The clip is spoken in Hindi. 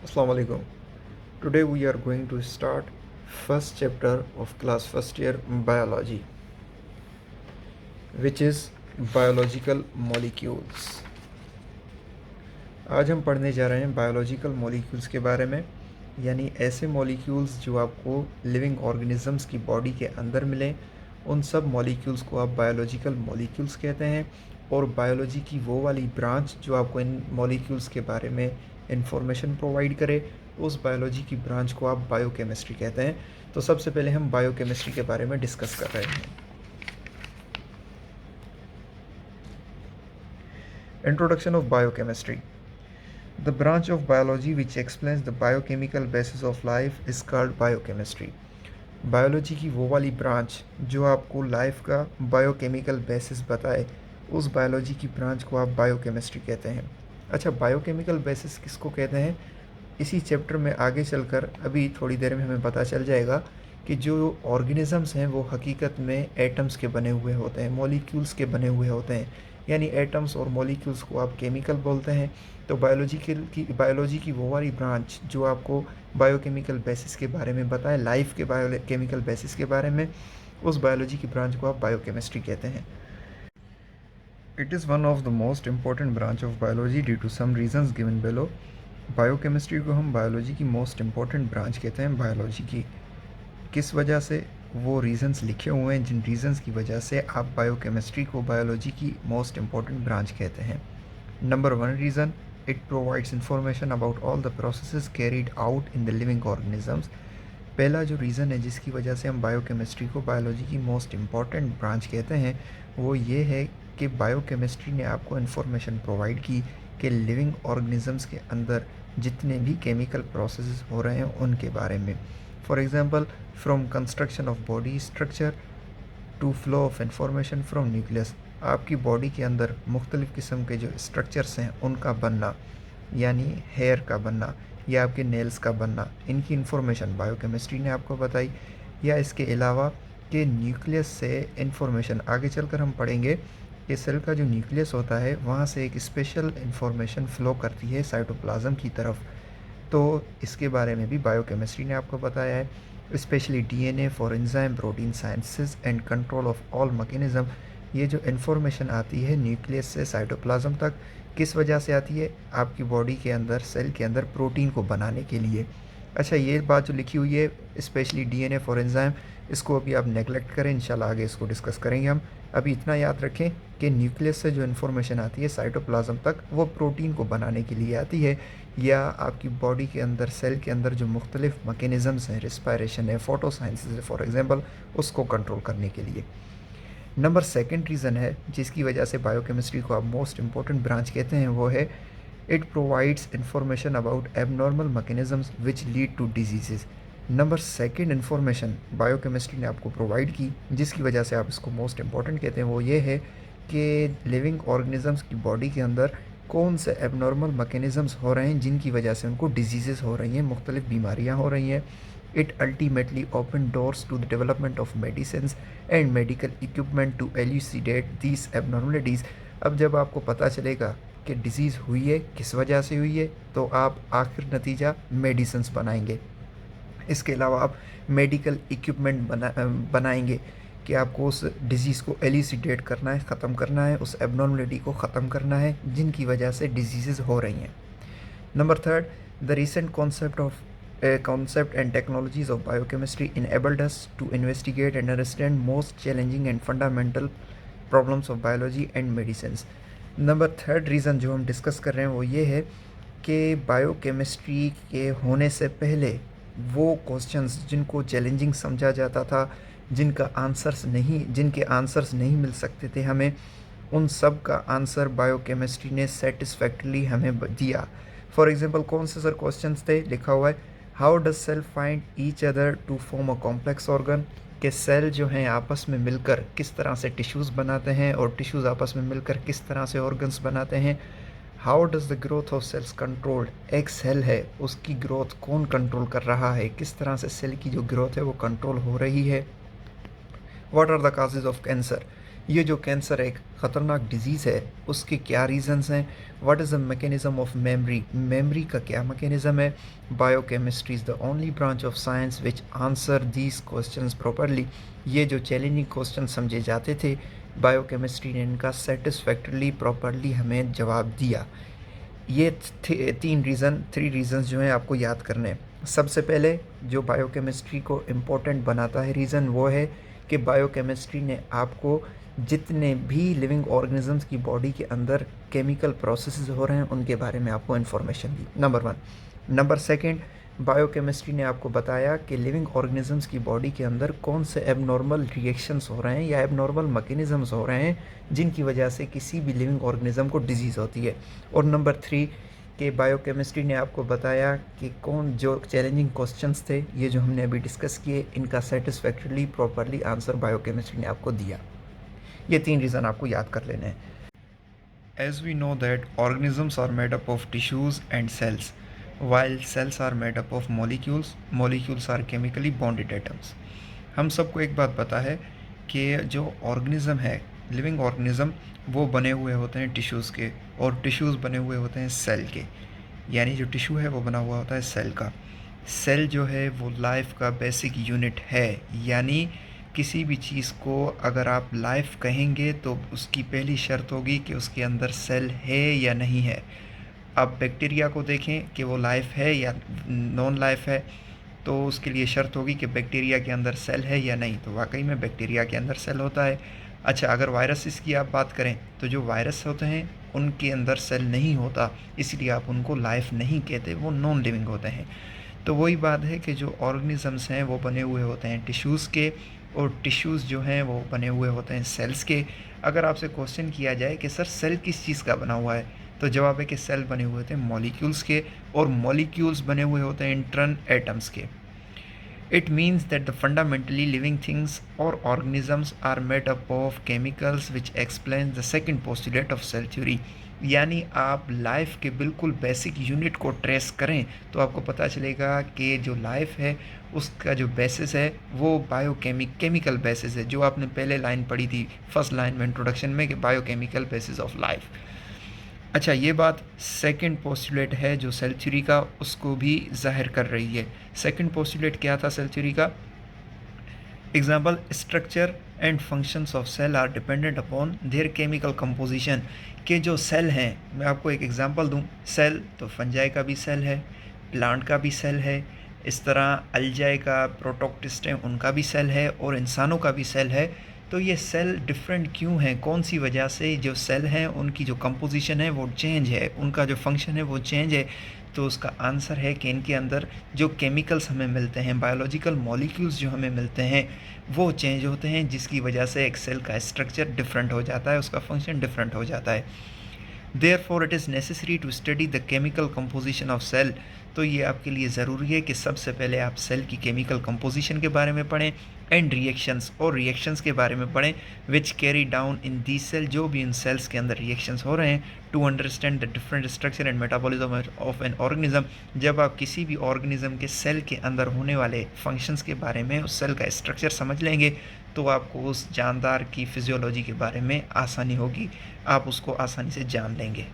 Assalamu alaikum. Today we are going to start first chapter of class first year biology, which is biological molecules. आज हम पढ़ने जा रहे हैं बायोलॉजिकल मॉलिक्यूल्स के बारे में, यानी ऐसे मॉलिक्यूल्स जो आपको लिविंग ऑर्गेनिजम्स की बॉडी के अंदर मिलें। उन सब मॉलिक्यूल्स को आप बायोलॉजिकल मॉलिक्यूल्स कहते हैं। और बायोलॉजी की वो वाली ब्रांच जो आपको इन मॉलिक्यूल्स के बारे में इंफॉर्मेशन प्रोवाइड करे, उस बायोलॉजी की ब्रांच को आप बायोकेमिस्ट्री कहते हैं। तो सबसे पहले हम बायोकेमिस्ट्री के बारे में डिस्कस कर रहे हैं। Introduction of biochemistry. The branch of biology which explains the biochemical basis of life is called biochemistry. Biology की वो वाली ब्रांच जो आपको लाइफ का बायोकेमिकल बेसिस बताए, उस बायोलॉजी की ब्रांच को आप बायोकेमिस्ट्री कहते हैं। अच्छा, बायोकेमिकल बेसिस किसको कहते हैं, इसी चैप्टर में आगे चलकर अभी थोड़ी देर में हमें पता चल जाएगा कि जो ऑर्गेनिजम्स हैं वो हकीकत में एटम्स के बने हुए होते हैं, मॉलिक्यूल्स के बने हुए होते हैं। यानी एटम्स और मॉलिक्यूल्स को आप केमिकल बोलते हैं। तो बायोलॉजी की वो वाली ब्रांच जो आपको बायोकेमिकल बेसिस के बारे में बताए, लाइफ के बायोकेमिकल बेसिस के बारे में, उस बायोलॉजी की ब्रांच को आप बायोकेमिस्ट्री कहते हैं। It is one of the most important branch of biology due to some reasons given below. Biochemistry को हम बायोलॉजी की मोस्ट इम्पॉर्टेंट ब्रांच कहते हैं। बायोलॉजी की किस वजह से, वो रीजंस लिखे हुए हैं जिन रीजंस की वजह से आप बायोकेमिस्ट्री को बायोलॉजी की मोस्ट इम्पॉर्टेंट ब्रांच कहते हैं। Number one reason, it provides information about all the processes carried out in the living organisms. पहला जो रीज़न है जिसकी वजह से हम बायोकेमिस्ट्री को बायोलॉजी की मोस्ट इम्पॉर्टेंट ब्रांच कहते हैं, वो ये है कि बायोकेमिस्ट्री ने आपको इन्फॉर्मेशन प्रोवाइड की कि लिविंग ऑर्गेनिजम्स के अंदर जितने भी केमिकल प्रोसेसेस हो रहे हैं उनके बारे में। For example, from construction of body structure to flow of information from nucleus. आपकी बॉडी के अंदर मुख्तलिफ़ किस्म के जो स्ट्रक्चर्स हैं उनका बनना, यानी हेयर का बनना या आपके नेल्स का बनना, इनकी इन्फॉर्मेशन बायोकेमिस्ट्री ने आपको बताई। या इसके अलावा कि न्यूक्लियस से इन्फॉर्मेशन आगे चलकर हम पढ़ेंगे कि सेल का जो न्यूक्लियस होता है वहाँ से एक स्पेशल इन्फॉर्मेशन फ़्लो करती है साइटोप्लाज्म की तरफ। तो इसके बारे में भी बायोकेमिस्ट्री ने आपको बताया है। Specially DNA for enzyme protein sciences and control of all mechanism. ये जो इन्फॉर्मेशन आती है न्यूक्लियस से साइटोप्लाज्म तक, किस वजह से आती है, आपकी बॉडी के अंदर सेल के अंदर प्रोटीन को बनाने के लिए। अच्छा, ये बात जो लिखी हुई है स्पेशली डीएनए फॉर एंजाइम, इसको अभी आप नेगलेक्ट करें, इंशाल्लाह आगे इसको डिस्कस करेंगे हम। अभी इतना याद रखें कि न्यूक्लियस से जो इन्फॉर्मेशन आती है साइटोप्लाज्म तक, वो प्रोटीन को बनाने के लिए आती है, या आपकी बॉडी के अंदर सेल के अंदर जो मुख्तलिफ मैकेनिज़म्स हैं, रिस्पायरेशन है, फोटोसाइंसिस है फॉर एग्जांपल, उसको कंट्रोल करने के लिए। नंबर सेकंड रीज़न है जिसकी वजह से बायोकेमिस्ट्री को आप मोस्ट इम्पॉर्टेंट ब्रांच कहते हैं, वो है it provides information about abnormal mechanisms which lead to disease. Number second information biochemistry ने आपको प्रोवाइड की जिसकी वजह से आप इसको मोस्ट इम्पॉर्टेंट कहते हैं, वो ये है कि लिविंग ऑर्गेनिजम्स की बॉडी के अंदर कौन से एबनॉर्मल मैकेनिज़म्स हो रहे हैं जिनकी वजह से उनको डिजीज़ हो रही हैं, मुख्तलिफ बीमारियाँ हो रही हैं। It ultimately opens doors to the development of medicine and medical equipment to elucidate these abnormalities. अब जब आपको पता चलेगा कि डिज़ीज़ हुई है, किस वजह से हुई है, तो आप आखिर नतीजा मेडिसिन्स बनाएंगे। इसके अलावा आप मेडिकल इक्विपमेंट बनाएंगे कि आपको उस डिज़ीज़ को एलिसिडेट करना है, ख़त्म करना है, उस एबनॉर्मलिटी को ख़त्म करना है जिनकी वजह से डिजीज़ हो रही हैं। Number third, the recent concept and technologies of biochemistry enabled us to investigate and understand most challenging and fundamental problems of biology and medicines. Number third reason जो हम डिस्कस कर रहे हैं वो ये है कि बायोकेमिस्ट्री के होने से पहले वो क्वेश्चंस जिनको चैलेंजिंग समझा जाता था, जिनके आंसर्स नहीं मिल सकते थे हमें, उन सब का आंसर बायोकेमिस्ट्री ने सेटिस्फैक्टरली हमें दिया। फॉर एग्जांपल, कौन से सर क्वेश्चंस थे, लिखा हुआ है how does cell find each other to form a complex organ. के सेल जो हैं आपस में मिलकर किस तरह से टिश्यूज़ बनाते हैं और टिश्यूज़ आपस में मिलकर किस तरह से ऑर्गन्स बनाते हैं। How does the growth of cells controlled. एक सेल है, उसकी ग्रोथ कौन कंट्रोल कर रहा है, किस तरह से सेल की जो ग्रोथ है वो कंट्रोल हो रही है। What are the causes of cancer. ये जो कैंसर एक ख़तरनाक डिजीज़ है उसके क्या रीज़न्स हैं, what is the mechanism of memory, memory का क्या मैकेनिज़्म है। Biochemistry is the only branch of science which answer these questions properly. ये जो चैलेंजिंग क्वेश्चन समझे जाते थे, बायोकेमिस्ट्री ने इनका सेटिस्फैक्टरली प्रॉपरली हमें जवाब दिया। ये थ्री रीज़न्स जो हैं आपको याद करने हैं। सबसे पहले जो बायोकेमिस्ट्री को इम्पोर्टेंट बनाता है रीज़न वो है कि बायोकेमिस्ट्री ने आपको जितने भी लिविंग ऑर्गेनिजम्स की बॉडी के अंदर केमिकल प्रोसेसेस हो रहे हैं उनके बारे में आपको इन्फॉर्मेशन दी, number one. Number second, biochemistry ने आपको बताया कि लिविंग ऑर्गेनिजम्स की बॉडी के अंदर कौन से एबनॉर्मल रिएक्शंस हो रहे हैं या एबनॉर्मल मैकेनिज़म्स हो रहे हैं जिनकी वजह से किसी भी लिविंग ऑर्गेनिज्म को डिजीज़ होती है। और नंबर थ्री, कि बायोकेमिस्ट्री ने आपको बताया कि कौन जो चैलेंजिंग क्वेश्चंस थे ये जो हमने अभी डिस्कस किए, इनका सेटिस्फैक्टरली प्रॉपरली आंसर बायोकेमिस्ट्री ने आपको दिया। ये तीन रीज़न आपको याद कर लेने हैं। As we know that organisms are made up of tissues and cells, while cells are made up of molecules, molecules are chemically bonded atoms. हम सबको एक बात पता है कि जो ऑर्गेनिज़म है, लिविंग ऑर्गेनिज़म, वो बने हुए होते हैं टिश्यूज़ के, और टिश्यूज़ बने हुए होते हैं सेल के। यानी जो टिश्यू है वो बना हुआ होता है सेल का। सेल जो है वो लाइफ का बेसिक यूनिट है। यानी किसी भी चीज़ को अगर आप लाइफ कहेंगे तो उसकी पहली शर्त होगी कि उसके अंदर सेल है या नहीं है। आप बैक्टीरिया को देखें कि वो लाइफ है या नॉन लाइफ है, तो उसके लिए शर्त होगी कि बैक्टीरिया के अंदर सेल है या नहीं। तो वाकई में बैक्टीरिया के अंदर सेल होता है। अच्छा, अगर वायरसेस की आप बात करें तो जो वायरस होते हैं उनके अंदर सेल नहीं होता, इसलिए आप उनको लाइफ नहीं कहते, वो नॉन लिविंग होते हैं। तो वही बात है कि जो ऑर्गेनिजम्स हैं वो बने हुए होते हैं टिश्यूज़ के, और टिश्यूज़ जो हैं वो बने हुए होते हैं सेल्स के। अगर आपसे क्वेश्चन किया जाए कि सर सेल किस चीज़ का बना हुआ है, तो जवाब है कि सेल बने हुए होते हैं मॉलिक्यूल्स के, और मॉलिक्यूल्स बने हुए होते हैं इंटर्न एटम्स के। It means that the fundamentally living things or organisms are made up of chemicals which explains the second postulate of cell theory. यानी आप लाइफ के बिल्कुल बेसिक यूनिट को ट्रेस करें तो आपको पता चलेगा कि जो लाइफ है उसका जो बेसिस है वो केमिकल बेसिस है, जो आपने पहले लाइन पढ़ी थी फर्स्ट लाइन में इंट्रोडक्शन में, कि बायोकेमिकल बेसिस ऑफ लाइफ। अच्छा, ये बात सेकंड पोस्टुलेट है जो सेल थ्योरी का, उसको भी जाहिर कर रही है। सेकंड पोस्टुलेट क्या था सेल थ्योरी का? Example, structure and functions of cell are dependent upon their chemical composition. के जो सेल हैं, मैं आपको एक एग्जांपल दूं, सेल तो फंजाई का भी सेल है, प्लांट का भी सेल है, इस तरह अल्जाई का प्रोटोक्टिस्ट है उनका भी सेल है, और इंसानों का भी सेल है। तो ये सेल डिफरेंट क्यों हैं, कौन सी वजह से जो सेल हैं उनकी जो कंपोजिशन है वो चेंज है, उनका जो फंक्शन है वो चेंज है? तो उसका आंसर है कि इनके अंदर जो केमिकल्स हमें मिलते हैं, बायोलॉजिकल मॉलिक्यूल्स जो हमें मिलते हैं वो चेंज होते हैं, जिसकी वजह से एक सेल का स्ट्रक्चर डिफरेंट हो जाता है, उसका फंक्शन डिफरेंट हो जाता है। Therefore it is necessary to study the chemical composition of cell. तो ये आपके लिए ज़रूरी है कि सबसे पहले आप सेल की केमिकल कंपोजिशन के बारे में पढ़ें, एंड रिएक्शंस, और रिएक्शंस के बारे में पढ़ें which carry down in the cell, जो भी इन सेल्स के अंदर रिएक्शंस हो रहे हैं, to understand the different structure and metabolism of an organism. जब आप किसी भी ऑर्गेनिज्म के सेल के अंदर होने वाले फंक्शंस के बारे में, उस सेल का स्ट्रक्चर समझ लेंगे, तो आपको उस जानदार की फिजियोलॉजी के बारे में आसानी होगी, आप उसको आसानी से जान लेंगे।